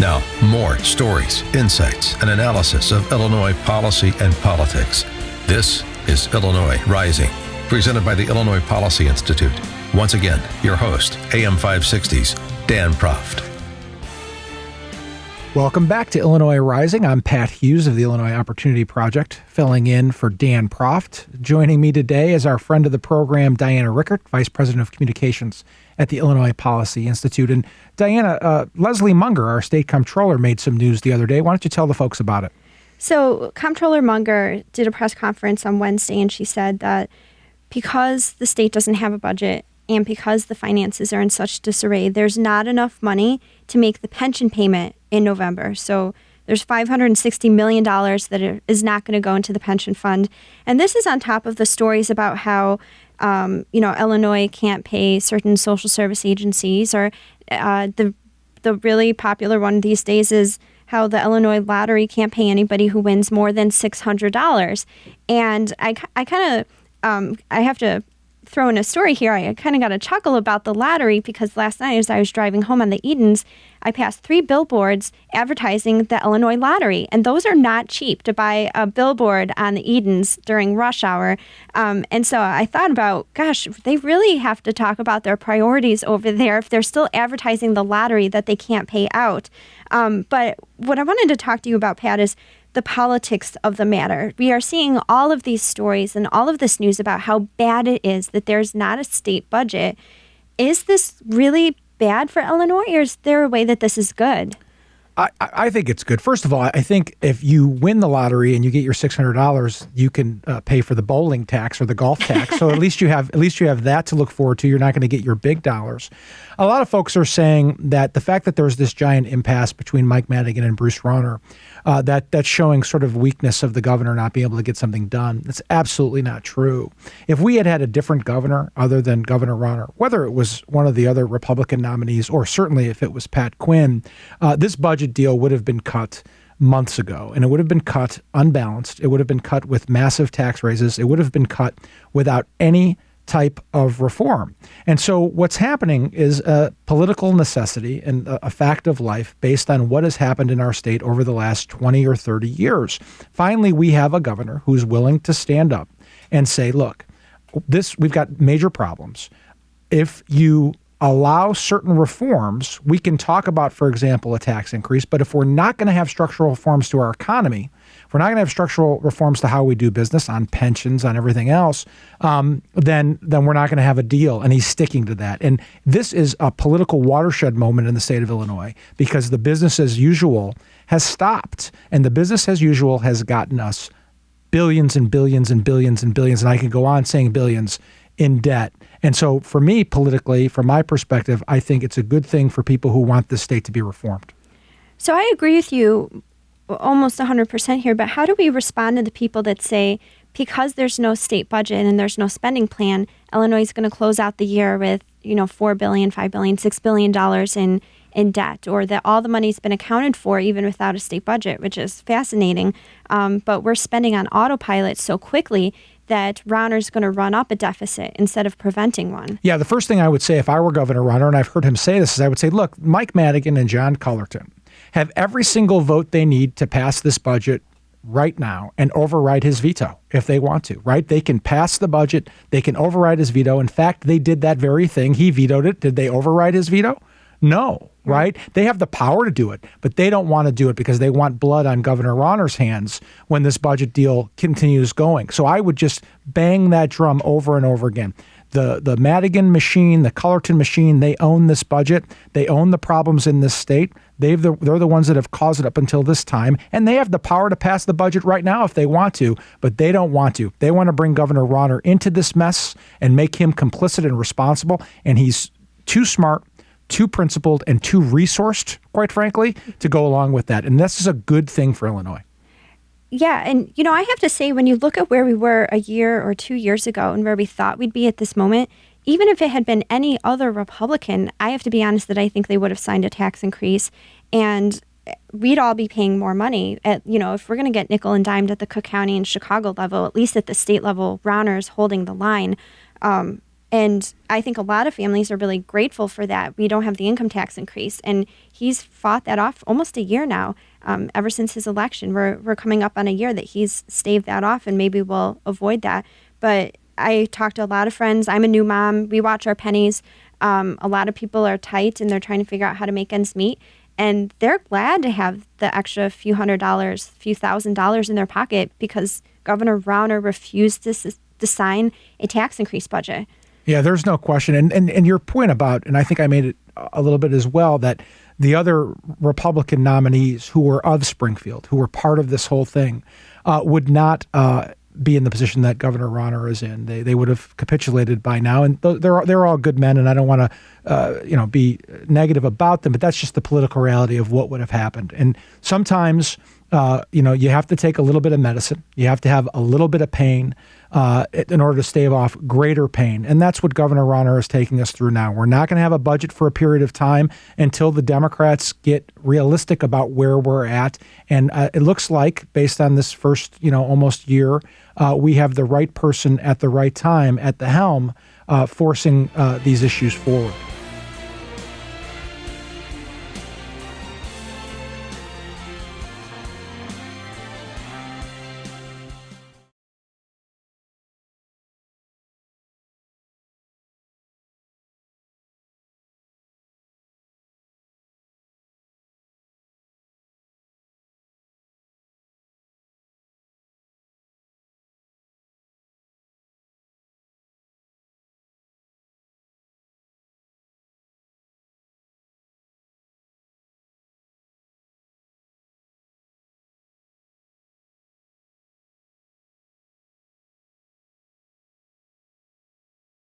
Now, more stories, insights, and analysis of Illinois policy and politics. This is Illinois Rising, presented by the Illinois Policy Institute. Once again, your host, AM 560's Dan Proft. Welcome back to Illinois Rising. I'm Pat Hughes of the Illinois Opportunity Project, filling in for Dan Proft. Joining me today is our friend of the program, Diana Rickert, Vice President of Communications at the Illinois Policy Institute. And Diana, Leslie Munger, our state comptroller, made some news the other day. Why don't you tell the folks about it? So Comptroller Munger did a press conference on Wednesday, and she said that because the state doesn't have a budget and because the finances are in such disarray, there's not enough money to make the pension payment in November. So there's $560 million that is not going to go into the pension fund. And this is on top of the stories about how, Illinois can't pay certain social service agencies, or the really popular one these days is how the Illinois lottery can't pay anybody who wins more than $600. And I have to throw in a story here. I kind of got a chuckle about the lottery because last night as I was driving home on the Edens, I passed 3 billboards advertising the Illinois lottery. And those are not cheap to buy a billboard on the Edens during rush hour. And so I thought about, gosh, they really have to talk about their priorities over there if they're still advertising the lottery that they can't pay out. But what I wanted to talk to you about, Pat, is the politics of the matter. We are seeing all of these stories and all of this news about how bad it is that there's not a state budget. Is this really bad for Illinois, or is there a way that this is good? I think it's good. First of all, I think if you win the lottery and you get your $600, you can pay for the bowling tax or the golf tax. So at least you have that to look forward to. You're not going to get your big dollars. A lot of folks are saying that the fact that there's this giant impasse between Mike Madigan and Bruce Rauner, that's showing sort of weakness of the governor not being able to get something done. That's absolutely not true. If we had had a different governor other than Governor Rauner, whether it was one of the other Republican nominees or certainly if it was Pat Quinn, this budget deal would have been cut months ago, and it would have been cut unbalanced. It would have been cut with massive tax raises. It would have been cut without any type of reform. And so what's happening is a political necessity and a fact of life based on what has happened in our state over the last 20 or 30 years. Finally, we have a governor who's willing to stand up and say, look, we've got major problems. If you allow certain reforms, we can talk about, for example, a tax increase, but if we're not going to have structural reforms to our economy, if we're not going to have structural reforms to how we do business, on pensions, on everything else, then we're not going to have a deal. And he's sticking to that. And this is a political watershed moment in the state of Illinois because the business as usual has stopped. And the business as usual has gotten us billions and billions and billions and billions, and I can go on saying billions, in debt. And so for me, politically, from my perspective, I think it's a good thing for people who want the state to be reformed. So I agree with you almost 100% here, but how do we respond to the people that say, because there's no state budget and there's no spending plan, Illinois is going to close out the year with, $4 billion, $5 billion, $6 billion in debt, or that all the money's been accounted for even without a state budget, which is fascinating. But we're spending on autopilot so quickly that Rauner's going to run up a deficit instead of preventing one. Yeah, the first thing I would say if I were Governor Rauner, and I've heard him say this, is I would say, look, Mike Madigan and John Cullerton have every single vote they need to pass this budget right now and override his veto if they want to, right? They can pass the budget. They can override his veto. In fact, they did that very thing. He vetoed it. Did they override his veto? No, right? They have the power to do it, but they don't want to do it because they want blood on Governor Rauner's hands when this budget deal continues going. So I would just bang that drum over and over again. The Madigan machine, the Cullerton machine, they own this budget. They own the problems in this state. They're the ones that have caused it up until this time, and they have the power to pass the budget right now if they want to, but they don't want to. They want to bring Governor Rauner into this mess and make him complicit and responsible, and he's too smart, too principled, and too resourced, quite frankly, to go along with that. And this is a good thing for Illinois. Yeah. And, I have to say, when you look at where we were a year or 2 years ago and where we thought we'd be at this moment, even if it had been any other Republican, I have to be honest that I think they would have signed a tax increase and we'd all be paying more money. If we're going to get nickel and dimed at the Cook County and Chicago level, at least at the state level, Rauner's holding the line. And I think a lot of families are really grateful for that. We don't have the income tax increase. And he's fought that off almost a year now, ever since his election. We're coming up on a year that he's staved that off, and maybe we'll avoid that. But I talked to a lot of friends. I'm a new mom. We watch our pennies. A lot of people are tight, and they're trying to figure out how to make ends meet. And they're glad to have the extra few $100s, few $1,000s in their pocket because Governor Rauner refused to sign a tax increase budget. Yeah, there's no question. And your point about, and I think I made it a little bit as well, that the other Republican nominees who were of Springfield, who were part of this whole thing, would not be in the position that Governor Rauner is in. They would have capitulated by now. And they're all good men, and I don't want to be negative about them, but that's just the political reality of what would have happened. And sometimes you have to take a little bit of medicine. You have to have a little bit of pain in order to stave off greater pain. And that's what Governor Rauner is taking us through now. We're not going to have a budget for a period of time until the Democrats get realistic about where we're at. And it looks like, based on this first, almost year, we have the right person at the right time at the helm forcing these issues forward.